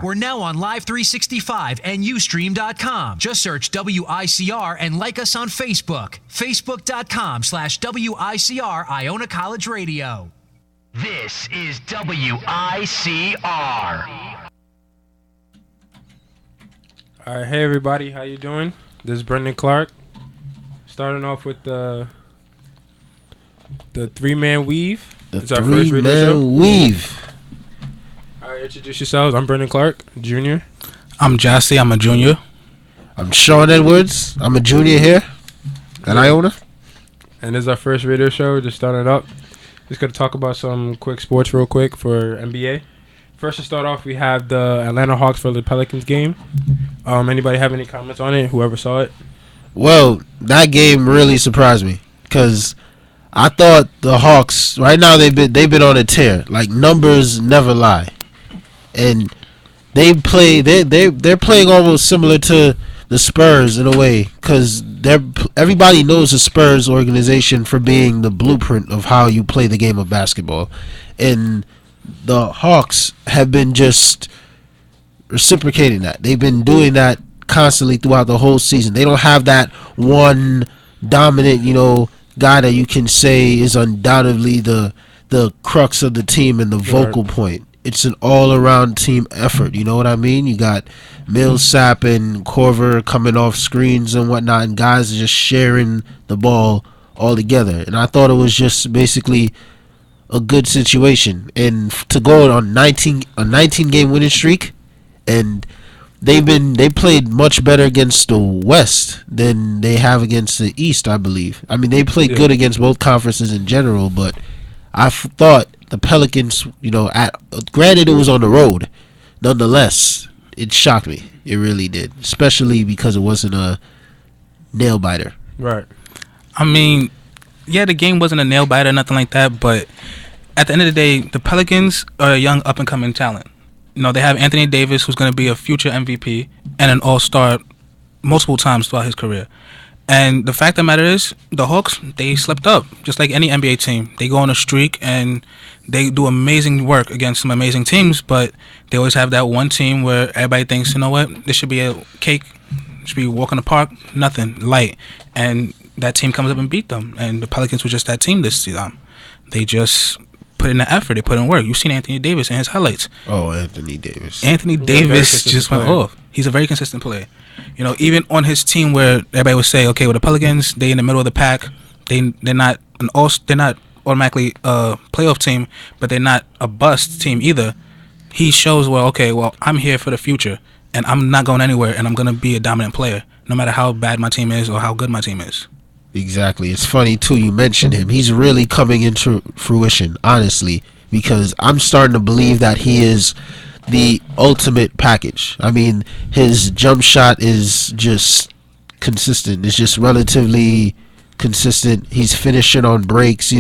We're now on Live 365 and Ustream.com. Just search WICR and like us on Facebook. Facebook.com/WICR Iona College Radio. This is WICR. All right, hey everybody, how you doing? This is Brendan Clark. Starting off with the three-man weave. The three-man weave. All right, introduce yourselves. I'm Brendan Clark, Jr. I'm Jassy. I'm a junior. I'm Sean Edwards. I'm a junior here at Iona. And this is our first radio show. Just starting up. Just going to talk about some quick sports real quick for NBA. First to start off, we have the Atlanta Hawks for the Pelicans game. Anybody have any comments on it? Whoever saw it? Well, that game really surprised me because I thought the Hawks right now they've been on a tear. Like, numbers never lie, and they're playing almost similar to the Spurs in a way because everybody knows the Spurs organization for being the blueprint of how you play the game of basketball, and the Hawks have been just reciprocating that. They've been doing that constantly throughout the whole season. They don't have that one dominant, guy that you can say is undoubtedly the crux of the team and the vocal point. It's an all-around team effort. You know what I mean? You got Millsap and Corver coming off screens and whatnot, and guys are just sharing the ball all together. And I thought it was just basically a good situation. And to go on a 19-game winning streak, and they played much better against the West than they have against the East, I believe. I mean, they played good against both conferences in general, but I thought the Pelicans, granted it was on the road, nonetheless, it shocked me. It really did, especially because it wasn't a nail biter. Right. I mean, yeah, the game wasn't a nail biter, nothing like that, but at the end of the day, the Pelicans are a young up-and-coming talent. They have Anthony Davis, who's going to be a future MVP and an all-star multiple times throughout his career. And the fact of the matter is, the Hawks, they slipped up, just like any NBA team. They go on a streak, and they do amazing work against some amazing teams, but they always have that one team where everybody thinks, you know what, this should be a cake, it should be a walk in the park, nothing, light. And that team comes up and beat them. And the Pelicans were just that team this season. They just put in the effort, they put in work. You've seen Anthony Davis in his highlights. Oh, Anthony Davis. Anthony Davis just went off. He's a very consistent player. Even on his team where everybody would say, okay, well, the Pelicans, they in the middle of the pack. They're not automatically a playoff team, but they're not a bust team either. He shows, I'm here for the future, and I'm not going anywhere, and I'm going to be a dominant player, no matter how bad my team is or how good my team is. Exactly. It's funny, too, you mentioned him. He's really coming into fruition, honestly, because I'm starting to believe that he is the ultimate package. I mean, his jump shot is just consistent. It's just relatively consistent. He's finishing on breaks,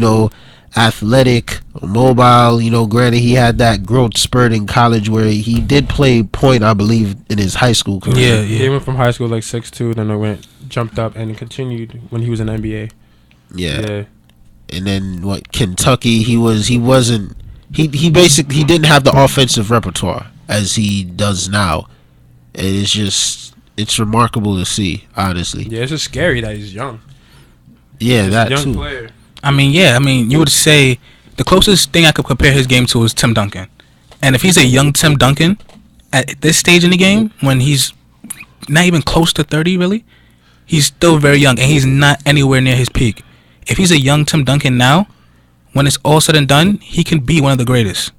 athletic, mobile. Granted, he had that growth spurt in college where he did play point, I believe, in his high school career. Yeah. He went from high school like 6'2", then jumped up and continued when he was in the NBA. Yeah. And then Kentucky, he didn't have the offensive repertoire as he does now. And it's remarkable to see, honestly. Yeah, it's just scary that he's young. Yeah, that young too. Player. I mean, you would say the closest thing I could compare his game to is Tim Duncan. And if he's a young Tim Duncan at this stage in the game, when he's not even close to 30, really, he's still very young, and he's not anywhere near his peak. If he's a young Tim Duncan now, when it's all said and done, he can be one of the greatest.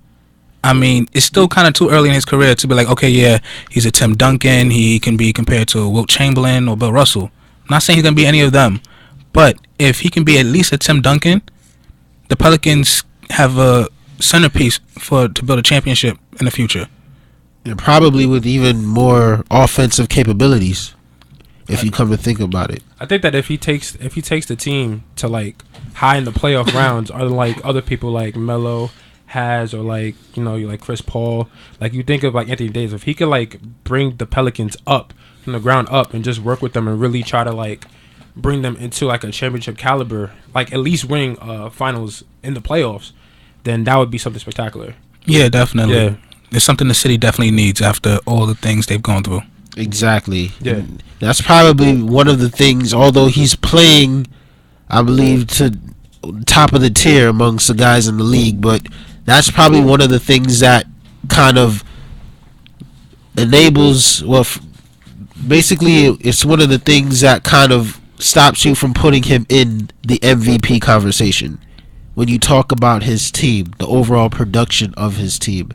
I mean, it's still kind of too early in his career to be like, okay, yeah, he's a Tim Duncan. He can be compared to Wilt Chamberlain or Bill Russell. I'm not saying he's going to be any of them. But if he can be at least a Tim Duncan, the Pelicans have a centerpiece to build a championship in the future. And probably with even more offensive capabilities, if you come to think about it. I think that if he takes the team to high in the playoff rounds, or other people like Melo has, or like Chris Paul, you think of Anthony Davis, if he could bring the Pelicans up from the ground up and just work with them and really try to bring them into a championship caliber, at least winning finals in the playoffs, then that would be something spectacular. Yeah, definitely. It's something the city definitely needs after all the things they've gone through. Exactly. Yeah. And that's probably one of the things, although he's playing, I believe, to top of the tier amongst the guys in the league, but that's probably one of the things that kind of enables, basically it's one of the things that kind of stops you from putting him in the MVP conversation when you talk about his team, the overall production of his team.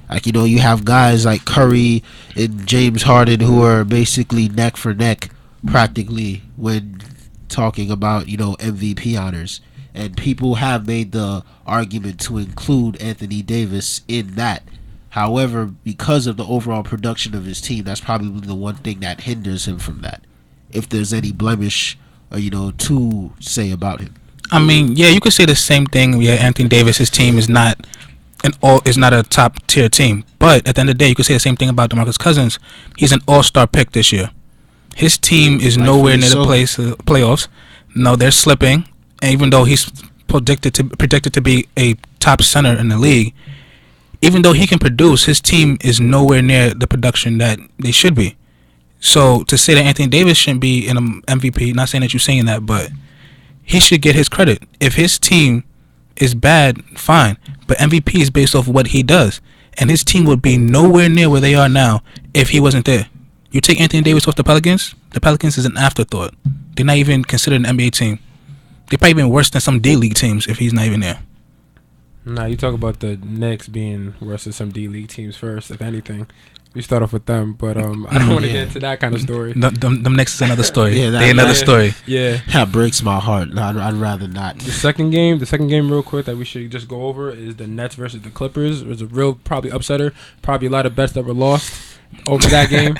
Like, you have guys like Curry and James Harden who are basically neck for neck practically when talking about, MVP honors. And people have made the argument to include Anthony Davis in that. However, because of the overall production of his team, that's probably the one thing that hinders him from that. If there's any blemish, to say about him. I mean, yeah, you could say the same thing. Yeah, Anthony Davis, his team is not a top tier team. But at the end of the day, you could say the same thing about DeMarcus Cousins. He's an all-star pick this year. His team is nowhere near the playoffs. No, they're slipping. And even though he's predicted to be a top center in the league, even though he can produce, his team is nowhere near the production that they should be. So to say that Anthony Davis shouldn't be in an MVP, not saying that you're saying that, but he should get his credit. If his team is bad, fine. But MVP is based off of what he does. And his team would be nowhere near where they are now if he wasn't there. You take Anthony Davis off the Pelicans is an afterthought. They're not even considered an NBA team. They're probably even worse than some D-League teams if he's not even there. Nah, you talk about the Knicks being worse than some D-League teams first, if anything. We start off with them, but I don't want to get into that kind of story. Them Knicks is another story. Yeah, they're another story. Yeah. That breaks my heart. I'd rather not. The second game real quick that we should just go over is the Nets versus the Clippers. It was a real probably upsetter. Probably a lot of bets that were lost over that game.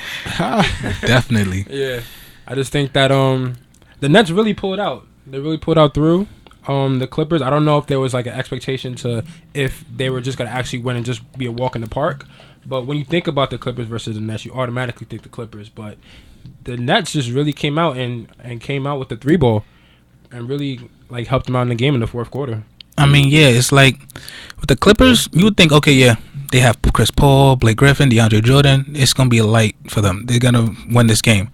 Definitely. Yeah. I just think that the Nets really pulled out. They really pulled out through. The Clippers, I don't know if there was like an expectation to if they were just going to actually win and just be a walk in the park. But when you think about the Clippers versus the Nets, you automatically think the Clippers. But the Nets just really came out and came out with the 3-ball and really like helped them out in the game in the fourth quarter. I mean, yeah, it's like with the Clippers, you would think, okay, yeah, they have Chris Paul, Blake Griffin, DeAndre Jordan. It's going to be a light for them. They're going to win this game.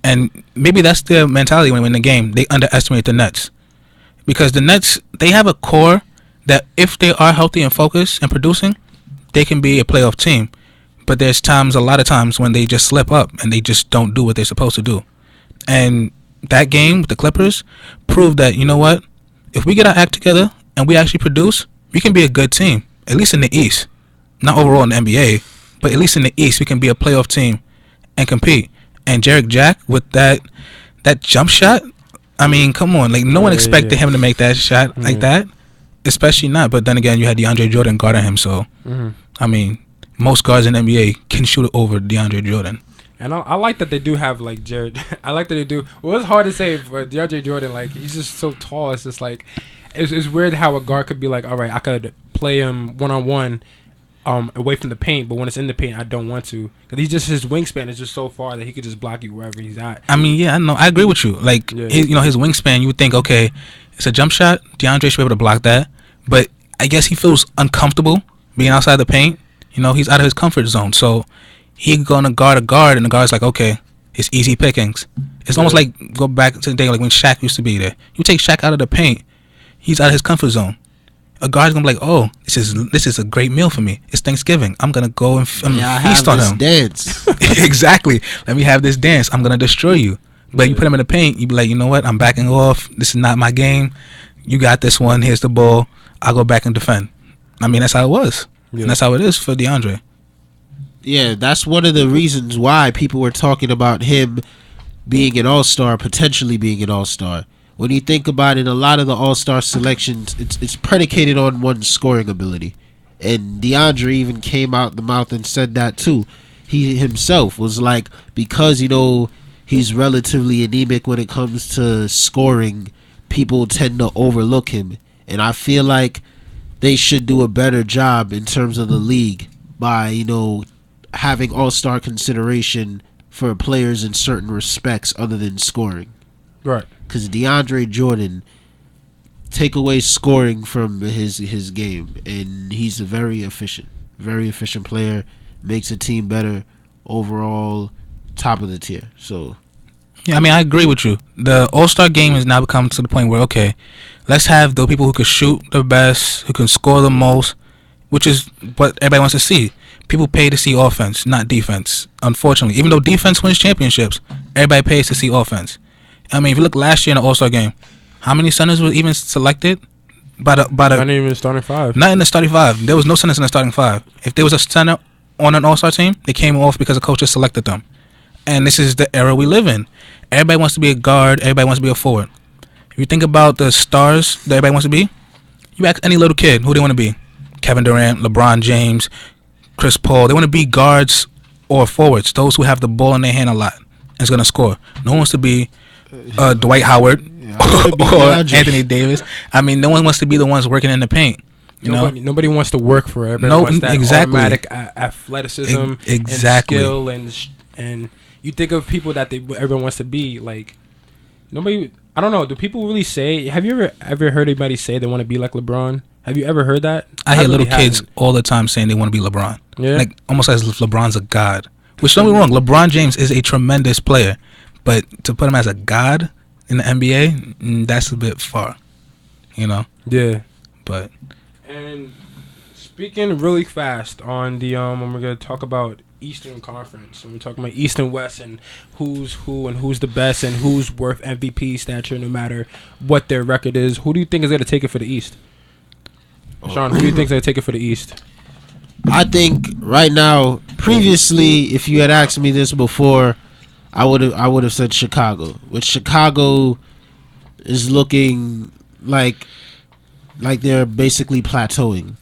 And maybe that's their mentality when they win the game. They underestimate the Nets. Because the Nets, they have a core that if they are healthy and focused and producing, they can be a playoff team. But there's a lot of times when they just slip up and they just don't do what they're supposed to do. And that game with the Clippers proved that, you know what? If we get our act together and we actually produce, we can be a good team, at least in the East. Not overall in the NBA, but at least in the East, we can be a playoff team and compete. And Jarek Jack with that jump shot, I mean, come on. Like, no one expected him to make that shot like that, especially not. But then again, you had DeAndre Jordan guarding him, so, I mean, most guards in the NBA can shoot it over DeAndre Jordan. And I like that they do have, like, Jared. I like that they do. Well, it's hard to say, but DeAndre Jordan, like, he's just so tall. It's just, like, it's weird how a guard could be like, all right, I could play him one-on-one away from the paint, but when it's in the paint, I don't want to. Because his wingspan is just so far that he could just block you wherever he's at. I mean, yeah, I know. I agree with you. Like, his wingspan, you would think, okay, it's a jump shot. DeAndre should be able to block that. But I guess he feels uncomfortable being outside the paint. He's out of his comfort zone. So he's going to guard a guard, and the guard's like, okay, it's easy pickings. It's almost like, go back to the day like when Shaq used to be there. You take Shaq out of the paint, he's out of his comfort zone. A guard's gonna be like, oh, this is a great meal for me. It's Thanksgiving. I'm gonna go and feast on him. Dance. Exactly. Let me have this dance. I'm gonna destroy you. But you put him in the paint, you be like, you know what? I'm backing off. This is not my game. You got this one. Here's the ball. I'll go back and defend. I mean, that's how it was. Yeah. And that's how it is for DeAndre. Yeah, that's one of the reasons why people were talking about him being an all-star, potentially being an all-star. When you think about it, a lot of the all-star selections, it's predicated on one's scoring ability. And DeAndre even came out the mouth and said that too. He himself was like, because, he's relatively anemic when it comes to scoring, people tend to overlook him. And I feel like they should do a better job in terms of the league by, having all-star consideration for players in certain respects other than scoring. Right. Because DeAndre Jordan, take away scoring from his game, and he's very efficient. very efficient player, makes a team better overall, top of the tier. So Yeah, I mean, I agree with you. The All-Star game has now become to the point where, okay, let's have the people who can shoot the best, who can score the most, which is what everybody wants to see. People pay to see offense, not defense. Unfortunately, even though defense wins championships, everybody pays to see offense. I mean, if you look last year in the All-Star game, how many centers were even selected? Not even the starting five. Not in the starting five. There was no centers in the starting five. If there was a center on an All-Star team, they came off because the coaches selected them. And this is the era we live in. Everybody wants to be a guard. Everybody wants to be a forward. If you think about the stars that everybody wants to be, you ask any little kid who they want to be. Kevin Durant, LeBron James, Chris Paul. They want to be guards or forwards, those who have the ball in their hand a lot and is going to score. No one wants to be Dwight Howard or Anthony Davis. I mean, no one wants to be the ones working in the paint. Nobody wants to work for it. Everybody wants that automatic athleticism and skill and you think of people that everyone wants to be like. Nobody. I don't know. Do people really say? Have you ever heard anybody say they want to be like LeBron? Have you ever heard that? I hear little kids all the time saying they want to be LeBron. Yeah. Like almost as if LeBron's a god. Which don't get me wrong, LeBron James is a tremendous player, but to put him as a god in the NBA, that's a bit far. Yeah. But. And speaking really fast on the when we're gonna talk about Eastern Conference, and we're talking about East and West and who's who and who's the best and who's worth MVP stature no matter what their record is. Who do you think is gonna take it for the East? Sean, who do you think is gonna take it for the East? I think right now, previously, if you had asked me this before, I would have said Chicago. Which Chicago is looking like they're basically plateauing,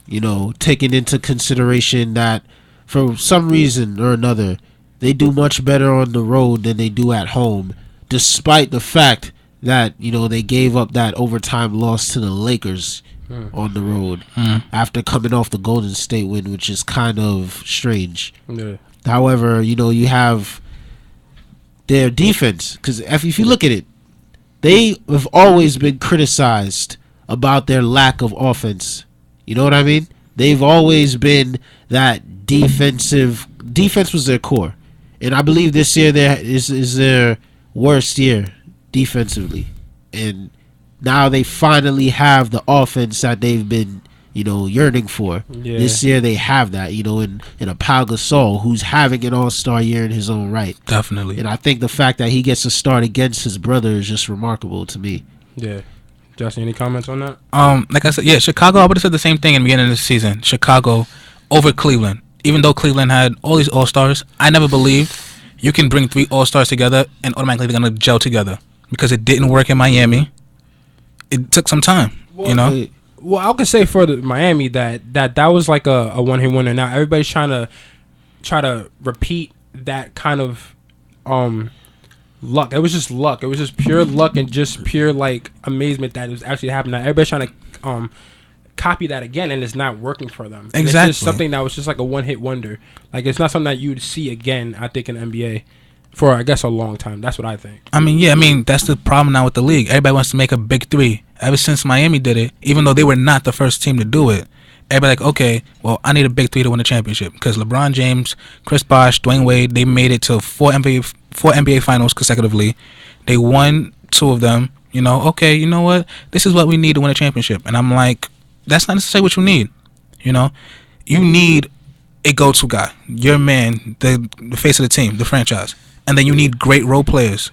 taking into consideration that for some reason or another, they do much better on the road than they do at home, despite the fact that, they gave up that overtime loss to the Lakers on the road after coming off the Golden State win, which is kind of strange. Yeah. However, you have their defense, because if you look at it, they have always been criticized about their lack of offense. You know what I mean? They've always been that defense was their core. And I believe this year is their worst year defensively. And now they finally have the offense that they've been, yearning for. Yeah. This year they have that, in a Pau Gasol, who's having an all-star year in his own right. Definitely. And I think the fact that he gets to start against his brother is just remarkable to me. Yeah. Justin, any comments on that? Like I said, yeah, Chicago, I would have said the same thing in the beginning of the season. Chicago over Cleveland. Even though Cleveland had all these all-stars, I never believed you can bring 3 all-stars together and automatically they're going to gel together. Because it didn't work in Miami. It took some time, Well, I could say for Miami that was like a one-hit wonder. Now everybody's trying to repeat that kind of luck. It was just luck. It was just pure luck and just pure amazement that it was actually happening. Now everybody's trying to copy that again, and it's not working for them. And exactly. it's just something that was just like a one-hit wonder. Like it's not something that you'd see again, I think, in the NBA for I guess a long time. That's what I think. I mean, that's the problem now with the league. Everybody wants to make a big 3. Ever since Miami did it, even though they were not the first team to do it, everybody okay, well, I need a big 3 to win a championship because LeBron James, Chris Bosh, Dwayne Wade, they made it to 4 NBA finals consecutively. They won 2 of them. Okay, you know what? This is what we need to win a championship. And I'm like, that's not necessarily what you need. You need a go-to guy, your man, the face of the team, the franchise. And then you need great role players.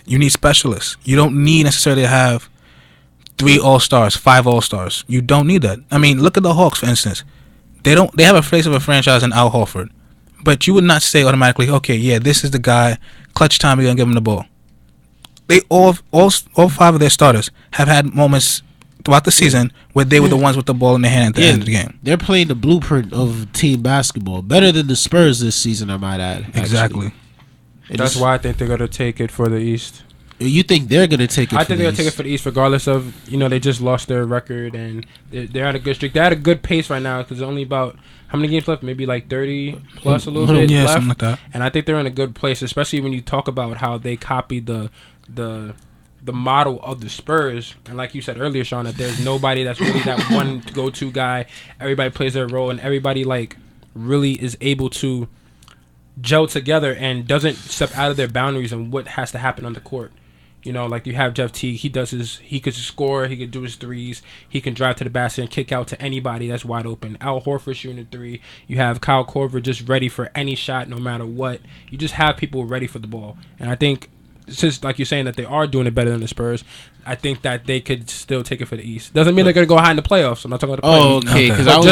You need specialists. You don't need necessarily to have 3 all-stars, 5 all-stars. You don't need that. I mean, look at the Hawks, for instance. They have a face of a franchise in Al Horford. But you would not say automatically, okay, yeah, this is the guy, clutch time, we're going to give him the ball. They all 5 of their starters have had moments throughout the season where they were the ones with the ball in their hand at the end of the game. They're playing the blueprint of team basketball. Better than the Spurs this season, I might add. Actually. Exactly. That's why I think they're going to take it for the East. You think they're going to take it I think they're going to take it for the East regardless of, they just lost their record and they're at a good streak. They're at a good pace right now because there's only about, how many games left? Maybe 30 plus a little bit left. Something like that. And I think they're in a good place, especially when you talk about how they copied the the model of the Spurs. And like you said earlier, Sean, that there's nobody that's really that one go-to guy. Everybody plays their role, and everybody like really is able to gel together and doesn't step out of their boundaries and what has to happen on the court. You know, like you have Jeff Teague. He could score. He could do his threes. He can drive to the basket and kick out to anybody that's wide open. Al Horford shooting a three. You have Kyle Korver just ready for any shot, no matter what. You just have people ready for the ball. And I think, since like you're saying that they are doing it better than the Spurs, I think that they could still take it for the East. Doesn't mean they're gonna go high in the playoffs. I'm not talking about the playoffs. Oh, okay. Because I was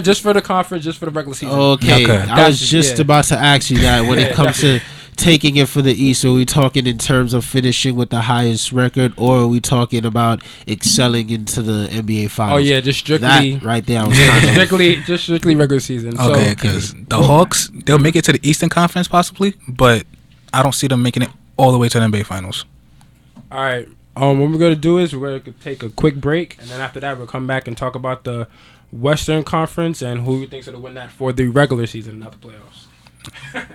just for the conference, just for the regular season. Okay, I was just about to ask you that when it comes to taking it for the East. Are we talking in terms of finishing with the highest record, or are we talking about excelling into the NBA Finals? Oh yeah, just strictly that right there. I was strictly regular season. Okay, because the Hawks, they'll make it to the Eastern Conference possibly, but I don't see them making it all the way to the NBA Finals. All right. What we're gonna do is we're gonna take a quick break, and then after that we'll come back and talk about the Western Conference and who we think's gonna win that for the regular season, not the playoffs.